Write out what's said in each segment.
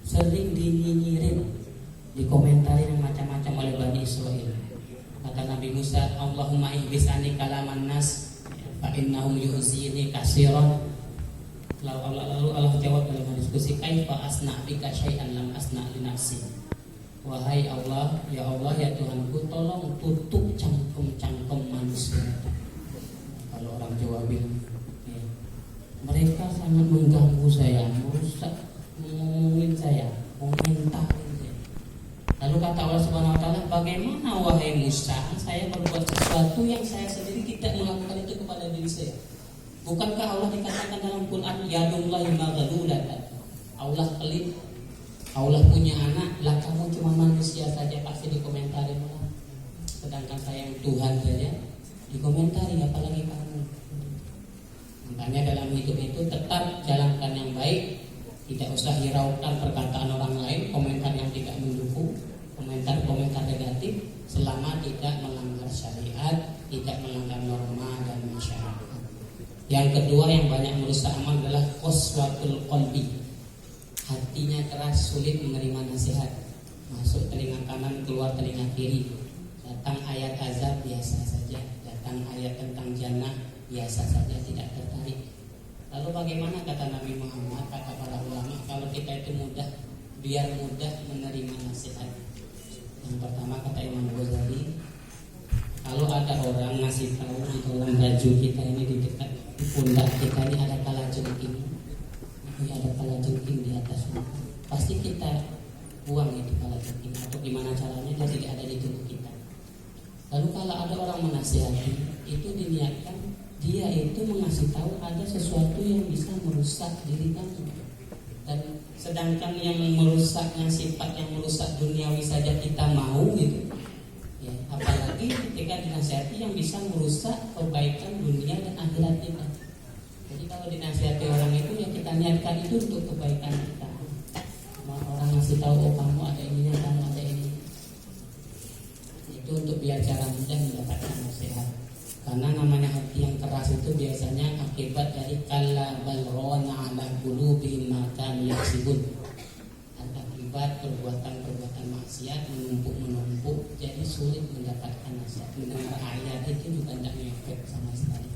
sering dinyinyirin, dikomentarin yang macam-macam oleh Bani Israil. Kata Nabi Musa, Allahumma ihbisani kalaman nas fa innahum yu'zini katsiran. Lalu Allah jawab dalam diskusi, kaifa asna bika syai'an lam asna li nafsi. Wahai Allah, ya Allah, ya Tuhanku, tolong tutup cangkem-cangkem manusia. Kalau orang Jawa bilang, ya, mereka sangat mengganggu saya, merusak, ngomongin saya, komentarin saya. Lalu kata Allah Subhanahu Wa Taala, bagaimana wahai Musa, saya berbuat sesuatu yang saya sendiri tidak melakukan itu kepada diri saya. Bukankah Allah dikatakan dalam Quran, yadullahi maghlulatan, Allah pelit, Allah punya anak, lah kamu cuma manusia saja pasti dikomentari orang. Sedangkan saya yang Tuhan saja dikomentari, apalagi kamu. Makanya dalam hidup itu tetap jalankan yang baik, tidak usah hiraukan perkataan orang lain, komentar yang tidak mendukung, komentar-komentar negatif, selama tidak melanggar syariat, tidak melanggar norma dan masyarakat. Yang kedua yang banyak merusak amal adalah qaswatul qalbi. Hatinya keras, sulit menerima nasihat. Masuk telinga kanan, keluar telinga kiri. Datang ayat azab, biasa saja. Datang ayat tentang jannah, biasa saja, tidak tertarik. Lalu bagaimana kata Nabi Muhammad, kata para ulama, kalau kita itu biar mudah menerima nasihat? Yang pertama kata Imam Ghazali, kalau ada orang ngasih tahu di dalam baju kita ini di dekat pundak kita ini ada kalajengking, ada kalajengking di atas, pasti kita buang itu kalajengking. Atau gimana caranya dia tidak ada di tubuh kita. Lalu kalau ada orang menasihati, itu diniatkan dia itu mengasih tahu ada sesuatu yang bisa merusak diri kamu. Dan sedangkan yang merusaknya sifat yang merusak duniawi saja kita mau gitu, ya, apalagi ketika dinasihati yang bisa merusak kebaikan dunia dan akhirat kita. Jadi kalau dinasihati orang itu, ya kita niatkan itu untuk kebaikan kita. Orang ngasih tahu, oh kamu ada ininya, kamu ada ini, itu untuk biar cara mudah mendapatkan nasihat. Karena namanya hati yang keras itu biasanya akibat dari kalla balrona ala qulubihim ma kanu yaksibun. Akibat perbuatan-perbuatan maksiat menumpuk, jadi sulit mendapatkan nasihat. Mendengar ayat itu juga tidak ngefek sama sekali.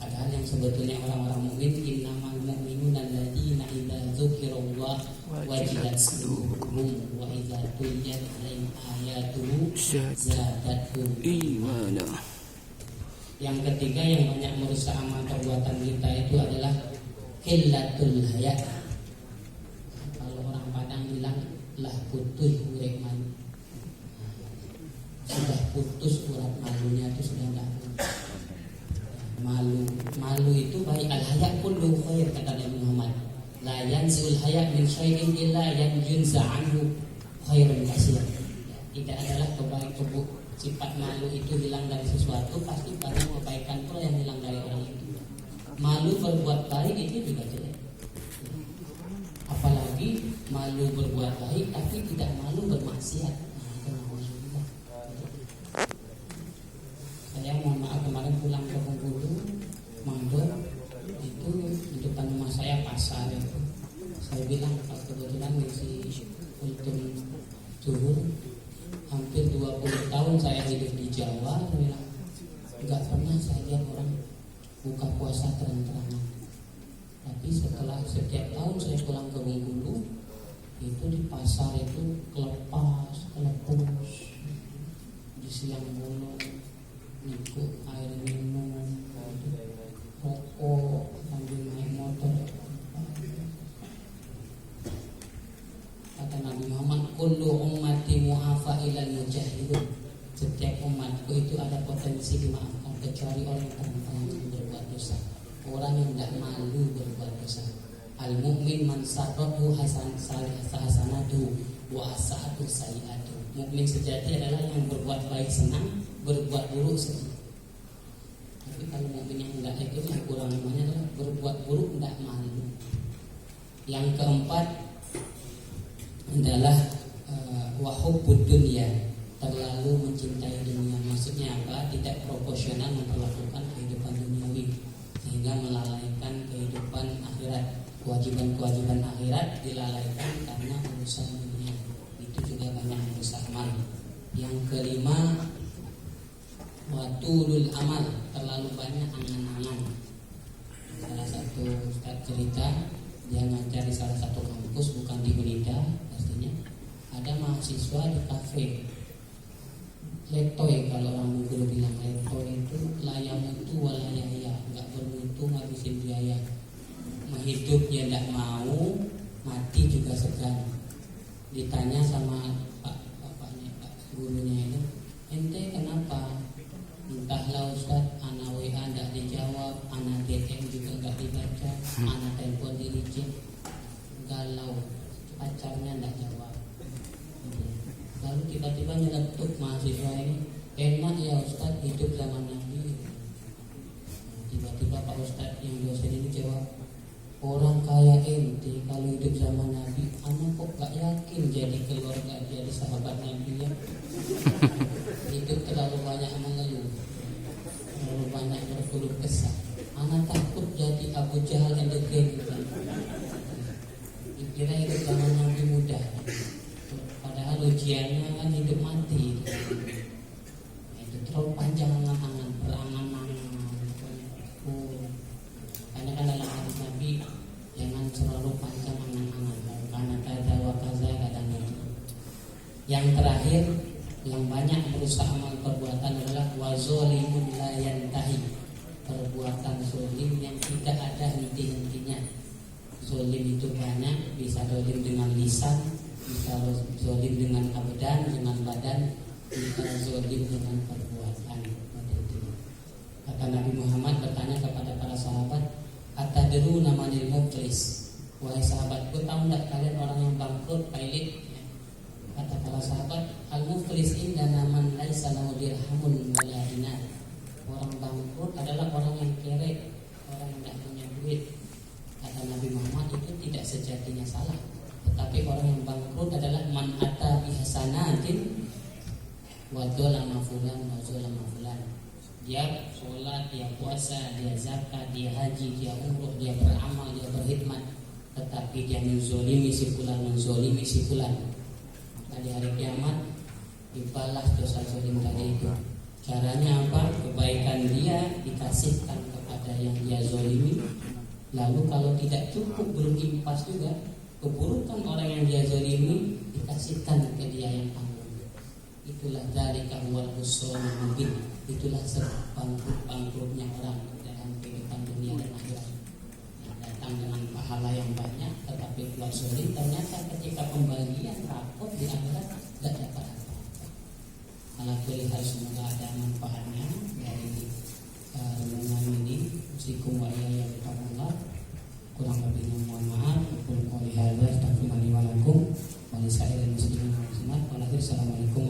Padahal yang sebetulnya orang-orang mukmin, innamal mu'minuna alladzina idza dzukirallah wajilat qulubuhum wa idza tuliyat 'alaihim ayatuhu zadatuhum imana. Yang ketiga yang banyak merusak amal perbuatan kita itu adalah qillatul haya. Kalau orang Padang bilang lah putus urip malu. Sudah putus urat malunya itu sudah tidak malu itu baik. Al-haya kullu khair kata Nabi Muhammad. La yanzul haya min syai'in illa yanjunza anhu khairun katsir. Tidak adalah kebaikan sifat malu itu hilang dari sesuatu, pasti banyak kebaikan pula yang hilang dari orang itu. Malu berbuat baik itu juga jelek. Apalagi malu berbuat baik tapi tidak malu bermaksiat. Saya mohon maaf kemarin pulang ke Bengkulu, Mandor, itu di depan rumah saya pasar itu. Saya bilang pas kebetulan ngisi ultum zuhur, hampir 20 tahun saya hidup di Jawa, saya bilang enggak pernah saya lihat orang buka puasa terang-terangan. Tapi setelah setiap tahun saya pulang ke Bengkulu, itu di pasar itu kelepus di siang bolong, ikut air minum, rokok, sambil naik motor. Kata Nabi Muhammad, kullu ummati mu'afa ilal mujahidun. Setiap umatku itu ada potensi dimaafkan kecuali orang yang berbuat dosa, orang yang tidak malu berbuat dosa. Al-mu'min man sarrahu hasanatu wa asa'atu sayi'atu. Mukmin sejati adalah yang berbuat baik senang, berbuat buruk sedih. Tapi kalau mukmin yang enggak itu, yang kurang namanya adalah berbuat buruk enggak malu. Yang keempat adalah wahubbud dunya, terlalu mencintai dunia. Maksudnya apa? Tidak proporsional memperlakukan kehidupan duniawi sehingga melalaikan kehidupan akhirat, kewajiban-kewajiban akhirat dilalaikan karena urusan dunia. Itu juga banyak merusak amal. Yang kelima, watulul amal, terlalu banyak angan-angan. Salah satu ustaz cerita, dia ngajar di salah satu kampus, bukan di Unida pastinya. Ada mahasiswa di kafe, letoy, kalau orang guru bilang letoy itu layam mutu walayaya, nggak bermutu, ngabisin biaya, hidup dia tidak mau, mati juga segan. Ditanya sama bapaknya, pak gurunya itu, ente kenapa? Entahlah Ustaz, anak WA tidak dijawab, anak DM juga nggak dibaca, anak telepon di reject, galau, pacarnya tidak jawab. Lalu tiba-tiba nyeletuk mahasiswa ini, enak ya Ustaz hidup zaman Nabi. Tiba-tiba Pak Ustaz yang dosen ini jawab, orang kaya ente kalau hidup zaman Nabi, anak kok gak yakin jadi keluarga, jadi sahabat Nabi ya. Hidup terlalu banyak mengeluh, terlalu banyak berkeluh kesah. Anak takut jadi Abu Jahal and the Gang gitu. Dikira hidup zaman Nabi mudah, padahal ujiannya kan hidup mati. Itu terlalu panjang angan-angan, berangan-angan. Karena kan dalam hadis Nabi, jangan terlalu panjang angan-angan, karena kata wa kaza kadang-kadang. Yang terakhir, yang banyak merusak amal perbuatan adalah wazolimun la yantahi, perbuatan zolim yang tidak ada henti-hentinya. Zolim itu banyak, bisa zolim dengan lisan, bisa zolim dengan abdan, dengan badan, bisa zolim dengan perbuatan. Kata Nabi Muhammad bertanya kepada para sahabat, atadruna manil muflis, wahai sahabatku, tahu tidak kalian orang yang bangkrut, pailit? Kata para sahabat, al-muflis inna man laisa lahu dirhamun wala dinar. Orang bangkrut adalah orang yang kere, orang yang tidak punya duit. Kata Nabi Muhammad, itu tidak sejatinya salah, tetapi orang yang bangkrut adalah man ata bihasanatin wa dzalama fulan wa dzalama fulan. Dia sholat, dia puasa, dia zakat, dia haji, dia umroh, dia beramal, dia berkhidmat, tetapi dia menzolimi si fulan, menzolimi si fulan. Maka di hari kiamat dibalas dosa zolim tadi itu. Caranya apa? Kebaikan dia dikasihkan kepada yang dia zolimi. Lalu kalau tidak cukup, belum impas juga, keburukan orang yang dia zolimi dikasihkan ke dia yang tanggung. Itulah dzalika huwal husnul mubin. Itulah sebangkrut-bangkrutnya orang dalam kehidupan dunia dan akhirat, yang datang dengan pahala yang banyak tetapi keluar zolim. Ternyata ketika pembagian rapot di akhirat tidak dapat apa-apa. Alhamdulillah, semoga ada manfaatnya dari renungan ini. Usikum wa iyaya billahi. Kurang lebihnya mohon maaf. Qul qouli hadza astaghfirullahi wa lakum wa li sa'iril muslimin wal muslimat. Assalamualaikum